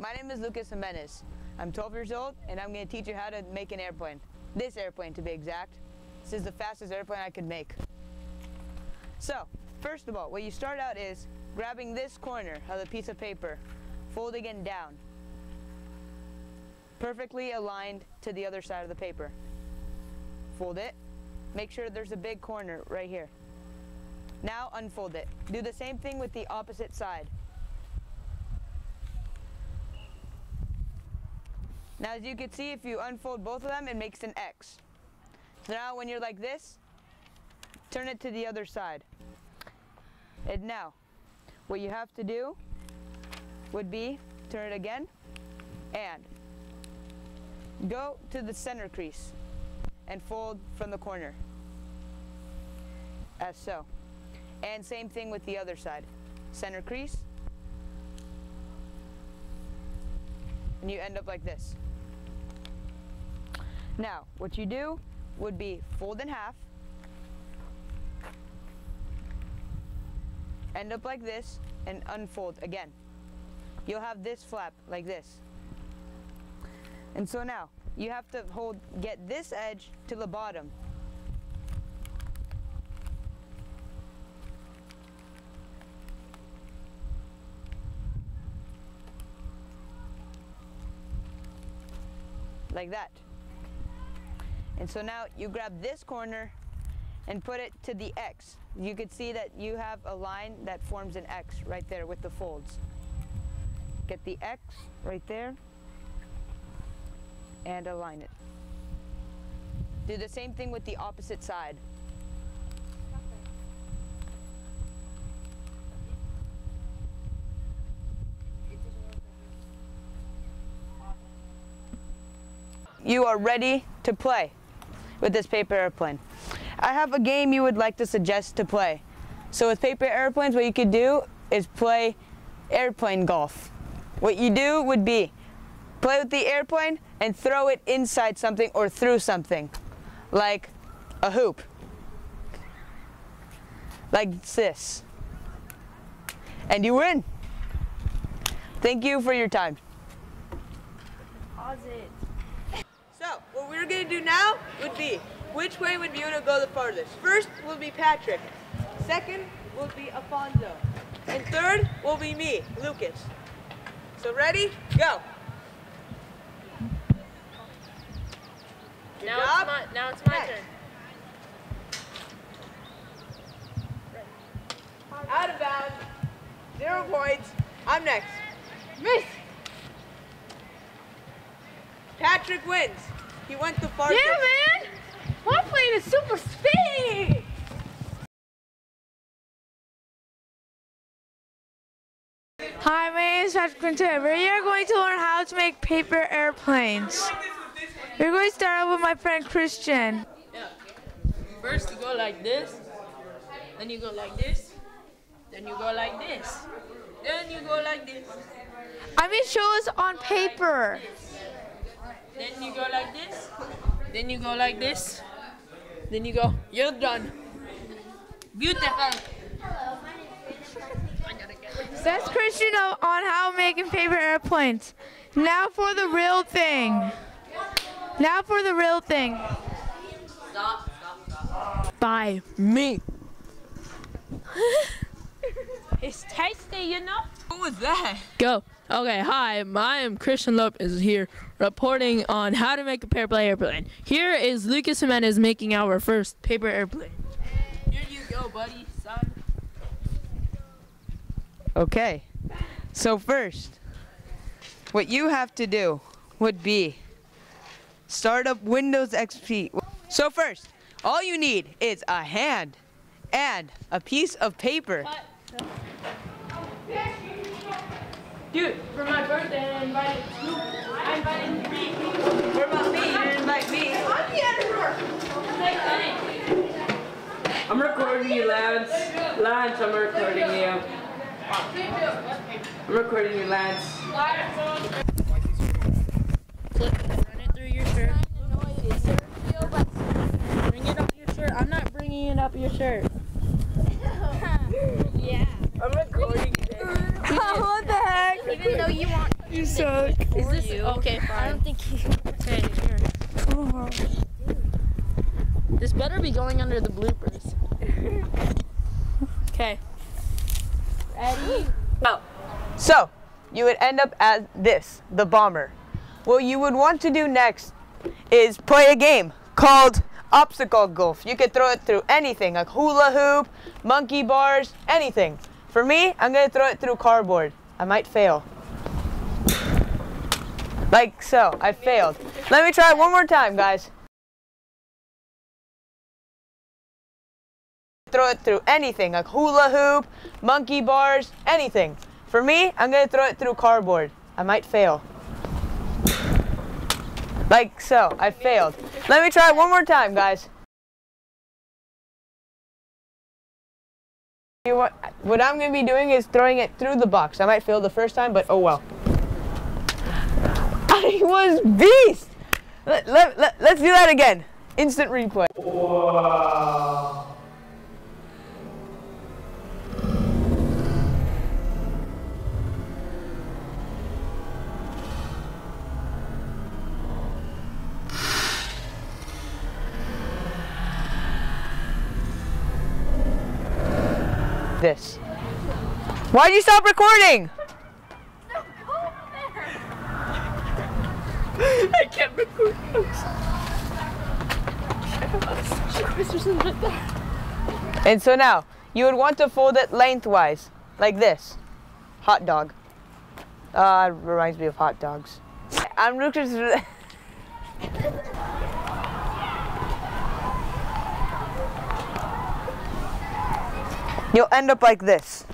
My name is Lucas Jimenez. I'm 12 years old and I'm going to teach you how to make an airplane. This airplane to be exact. This is the fastest airplane I could make. So, first of all, what you start out is grabbing this corner of the piece of paper, folding it down, perfectly aligned to the other side of the paper. Fold it. Make sure there's a big corner right here. Now unfold it. Do the same thing with the opposite side. Now as you can see, if you unfold both of them, it makes an X. So now when you're like this, turn it to the other side. And now, what you have to do would be, turn it again, and go to the center crease and fold from the corner, as so. And same thing with the other side. Center crease, and you end up like this. Now, what you do would be fold in half, end up like this, and unfold again. You'll have this flap like this. And so now, you have to get this edge to the bottom. Like that. And so now you grab this corner and put it to the X. You could see that you have a line that forms an X right there with the folds. Get the X right there and align it. Do the same thing with the opposite side. You are ready to play with this paper airplane. I have a game you would like to suggest to play. So with paper airplanes, what you could do is play airplane golf. What you do would be play with the airplane and throw it inside something or through something, like a hoop, like this, and you win. Thank you for your time. Pause it. So, what we're going to do now would be, which way would you go the farthest? First will be Patrick. Second will be Afonso. And third will be me, Lucas. So ready? Go. Good job. Now it's my turn. Out of bounds. 0 points. I'm next. Miss. Patrick wins. He went the farthest. Yeah, man. My plane is super speedy. Hi, my name is Patrick Quinton. We are going to learn how to make paper airplanes. We're going to start out with my friend Christian. Yeah. First you go like this, then you go like this, then you go like this, then you go like this. I'm going to show us on paper. Then you go like this, then you go like this, then you go, you're done. Beautiful. That's Christian on how making paper airplanes. Now for the real thing. Now for the real thing. Stop. By me. It's tasty, you know? What was that? Go. Okay, hi, I am Christian Lopez here reporting on how to make a paper airplane. Here is Lucas Jimenez making our first paper airplane. Here you go, buddy, son. Okay, so first, what you have to do would be start up Windows XP. So first, all you need is a hand and a piece of paper. Dude, for my birthday, I invited you. I invited me. What about me? You didn't invite me. I'm the editor. I'm recording you, Lance. Lance, I'm recording you. I'm recording you, Lance. Run it through your shirt. Bring it up your shirt. I'm not bringing it up your shirt. Yeah. I'm recording you. What the heck? Even though you want You suck. Is this okay? Fine. I don't think he. Okay, here. Oh. This better be going under the bloopers. Okay. Ready? Go. So, you would end up as this, the bomber. What you would want to do next is play a game called obstacle golf. You could throw it through anything, like hula hoop, monkey bars, anything. For me, I'm gonna throw it through cardboard. I might fail. Like so, I failed. Let me try it one more time, guys. Throw it through anything, like hula hoop, monkey bars, anything. For me, I'm gonna throw it through cardboard. I might fail. Like so, I failed. Let me try it one more time, guys. What I'm gonna be doing is throwing it through the box. I might fail the first time, but oh well. I was beast! Let's do that again. Instant replay. Wow. This. Why'd you stop recording? I can't record. And so now, you would want to fold it lengthwise, like this. Hot dog. Reminds me of hot dogs. I'm Lucas. You'll end up like this.